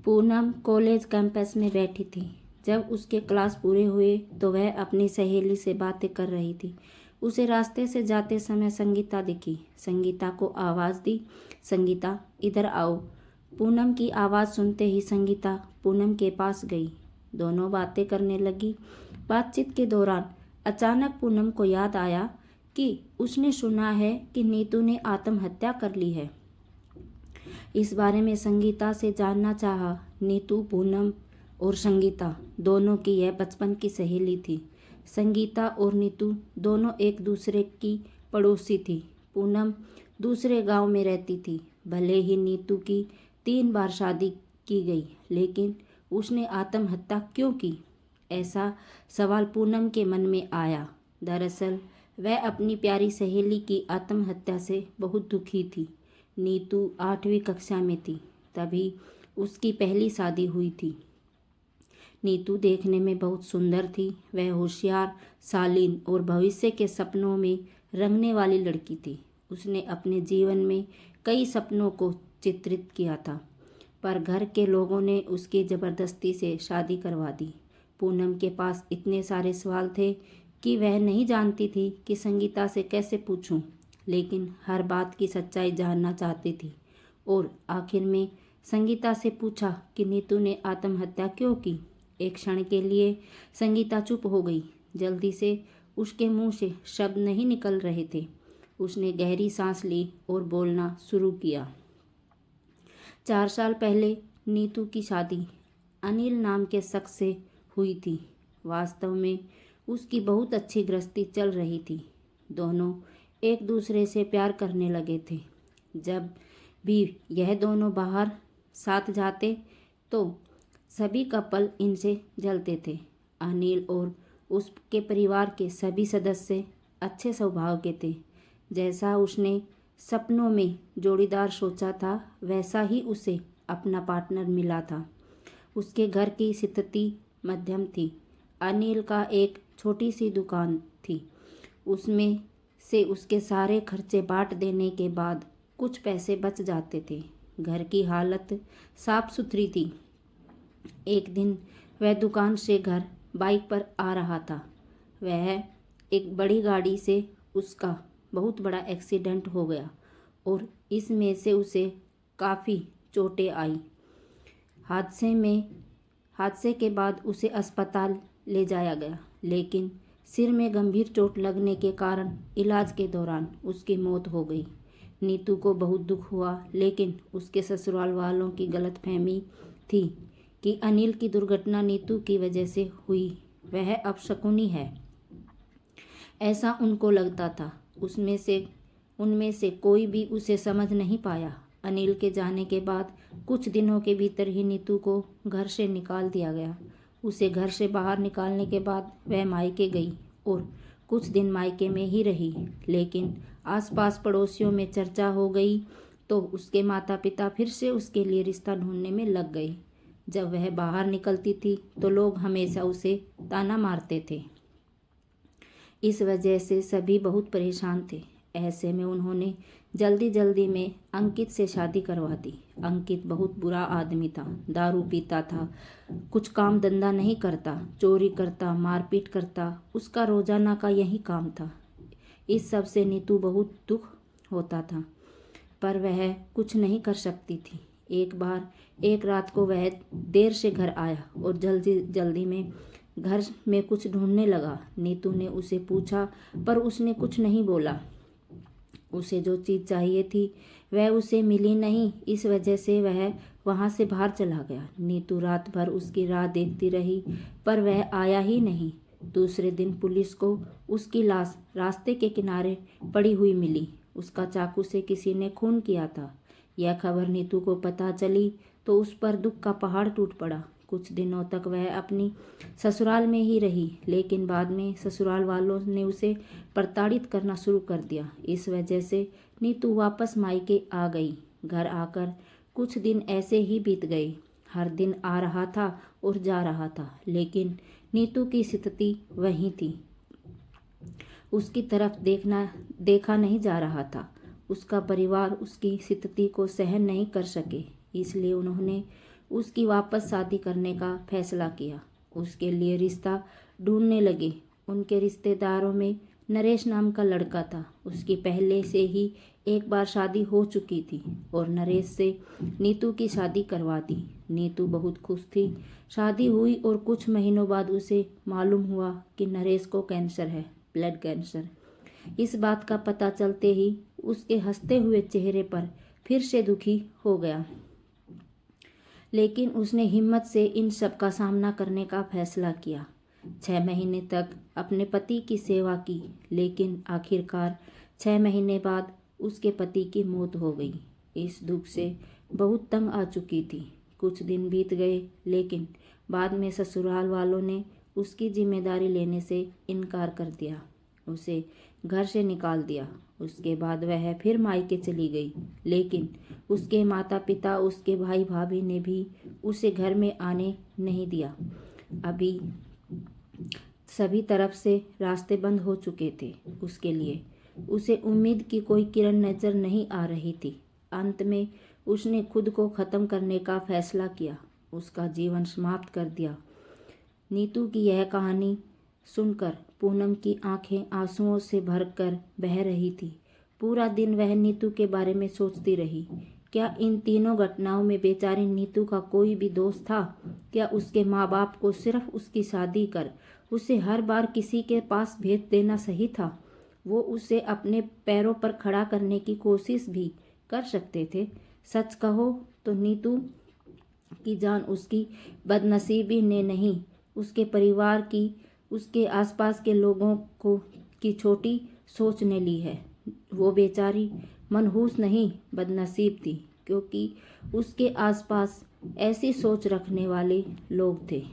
Poonam college campus में बैठी थी। जब उसके क्लास पूरे हुए तो वह अपनी सहेली से बातें कर रही थी। उसे रास्ते से जाते समय संगीता दिखी। संगीता को आवाज़ दी, संगीता इधर आओ। पूनम की आवाज़ सुनते ही संगीता पूनम के पास गई। दोनों बातें करने लगी। बातचीत के दौरान अचानक पूनम को याद आया कि उसने सुना है कि नीतू ने आत्महत्या कर ली है। इस बारे में संगीता से जानना चाहा। नीतू, पूनम और संगीता दोनों की यह बचपन की सहेली थी। संगीता और नीतू दोनों एक दूसरे की पड़ोसी थी। पूनम दूसरे गांव में रहती थी। भले ही नीतू की 3 बार शादी की गई, लेकिन उसने आत्महत्या क्यों की? ऐसा सवाल पूनम के मन में आया। दरअसल वह अपनी प्यारी सहेली की आत्महत्या से बहुत दुखी थी। नीतू 8वीं कक्षा में थी, तभी उसकी पहली शादी हुई थी। नीतू देखने में बहुत सुंदर थी। वह होशियार, शालीन और भविष्य के सपनों में रंगने वाली लड़की थी। उसने अपने जीवन में कई सपनों को चित्रित किया था, पर घर के लोगों ने उसकी ज़बरदस्ती से शादी करवा दी। पूनम के पास इतने सारे सवाल थे कि वह नहीं जानती थी कि संगीता से कैसे पूछूं, लेकिन हर बात की सच्चाई जानना चाहती थी। और आखिर में संगीता से पूछा कि नीतू ने आत्महत्या क्यों की। एक क्षण के लिए संगीता चुप हो गई। जल्दी से उसके मुंह से शब्द नहीं निकल रहे थे। उसने गहरी सांस ली और बोलना शुरू किया। 4 साल पहले नीतू की शादी अनिल नाम के शख्स से हुई थी। वास्तव में उसकी बहुत अच्छी गृहस्थी चल रही थी। दोनों एक दूसरे से प्यार करने लगे थे। जब भी यह दोनों बाहर साथ जाते तो सभी कपल इनसे जलते थे। अनिल और उसके परिवार के सभी सदस्य अच्छे स्वभाव के थे। जैसा उसने सपनों में जोड़ीदार सोचा था, वैसा ही उसे अपना पार्टनर मिला था। उसके घर की स्थिति मध्यम थी। अनिल का एक छोटी सी दुकान थी। उसमें से उसके सारे खर्चे बांट देने के बाद कुछ पैसे बच जाते थे। घर की हालत साफ सुथरी थी। एक दिन वह दुकान से घर बाइक पर आ रहा था। वह एक बड़ी गाड़ी से उसका बहुत बड़ा एक्सीडेंट हो गया और इसमें से उसे काफ़ी चोटें आई। हादसे के बाद उसे अस्पताल ले जाया गया, लेकिन सिर में गंभीर चोट लगने के कारण इलाज के दौरान उसकी मौत हो गई। नीतू को बहुत दुख हुआ, लेकिन उसके ससुराल वालों की गलतफहमी थी कि अनिल की दुर्घटना नीतू की वजह से हुई। वह अपशकुनी है, ऐसा उनको लगता था। उनमें से कोई भी उसे समझ नहीं पाया। अनिल के जाने के बाद कुछ दिनों के भीतर ही नीतू को घर से निकाल दिया गया। उसे घर से बाहर निकालने के बाद वह मायके गई और कुछ दिन मायके में ही रही, लेकिन आसपास पड़ोसियों में चर्चा हो गई तो उसके माता पिता फिर से उसके लिए रिश्ता ढूंढने में लग गए। जब वह बाहर निकलती थी तो लोग हमेशा उसे ताना मारते थे। इस वजह से सभी बहुत परेशान थे। ऐसे में उन्होंने जल्दी में अंकित से शादी करवा दी। अंकित बहुत बुरा आदमी था। दारू पीता था, कुछ काम धंधा नहीं करता, चोरी करता, मारपीट करता। उसका रोजाना का यही काम था। इस सब से नीतू बहुत दुख होता था, पर वह कुछ नहीं कर सकती थी। एक रात को वह देर से घर आया और जल्दी में घर में कुछ ढूंढने लगा। नीतू ने उसे पूछा, पर उसने कुछ नहीं बोला। उसे जो चीज़ चाहिए थी वह उसे मिली नहीं। इस वजह से वह वहाँ से बाहर चला गया। नीतू रात भर उसकी राह देखती रही, पर वह आया ही नहीं। दूसरे दिन पुलिस को उसकी लाश रास्ते के किनारे पड़ी हुई मिली। उसका चाकू से किसी ने खून किया था। यह खबर नीतू को पता चली तो उस पर दुख का पहाड़ टूट पड़ा। कुछ दिनों तक वह अपनी ससुराल में ही रही, लेकिन बाद में ससुराल वालों ने उसे प्रताड़ित करना शुरू कर दिया। इस वजह से नीतू वापस मायके आ गई। घर आकर कुछ दिन ऐसे ही बीत गए। हर दिन आ रहा था और जा रहा था, लेकिन नीतू की स्थिति वही थी। उसकी तरफ देखा नहीं जा रहा था। उसका परिवार उसकी स्थिति को सहन नहीं कर सके, इसलिए उन्होंने उसकी वापस शादी करने का फैसला किया। उसके लिए रिश्ता ढूंढने लगे। उनके रिश्तेदारों में नरेश नाम का लड़का था। उसकी पहले से ही एक बार शादी हो चुकी थी और नरेश से नीतू की शादी करवा दी। नीतू बहुत खुश थी। शादी हुई और कुछ महीनों बाद उसे मालूम हुआ कि नरेश को कैंसर है, ब्लड कैंसर। इस बात का पता चलते ही उसके हंसते हुए चेहरे पर फिर से दुखी हो गया, लेकिन उसने हिम्मत से इन सब का सामना करने का फैसला किया। 6 महीने तक अपने पति की सेवा की, लेकिन आखिरकार 6 महीने बाद उसके पति की मौत हो गई। इस दुख से बहुत तंग आ चुकी थी। कुछ दिन बीत गए, लेकिन बाद में ससुराल वालों ने उसकी जिम्मेदारी लेने से इनकार कर दिया। उसे घर से निकाल दिया। उसके बाद वह फिर मायके चली गई, लेकिन उसके माता पिता, उसके भाई भाभी ने भी उसे घर में आने नहीं दिया। अभी सभी तरफ से रास्ते बंद हो चुके थे उसके लिए। उसे उम्मीद की कोई किरण नजर नहीं आ रही थी। अंत में उसने खुद को ख़त्म करने का फैसला किया, उसका जीवन समाप्त कर दिया। नीतू की यह कहानी सुनकर पूनम की आंखें आंसुओं से भरकर बह रही थी। पूरा दिन वह नीतू के बारे में सोचती रही। क्या इन तीनों घटनाओं में बेचारी नीतू का कोई भी दोष था? क्या उसके माँ बाप को सिर्फ उसकी शादी कर उसे हर बार किसी के पास भेज देना सही था? वो उसे अपने पैरों पर खड़ा करने की कोशिश भी कर सकते थे। सच कहो तो नीतू की जान उसकी बदनसीबी ने नहीं, उसके परिवार की, उसके आसपास के लोगों को की छोटी सोच ने ली है। वो बेचारी मनहूस नहीं, बदनसीब थी, क्योंकि उसके आसपास ऐसी सोच रखने वाले लोग थे।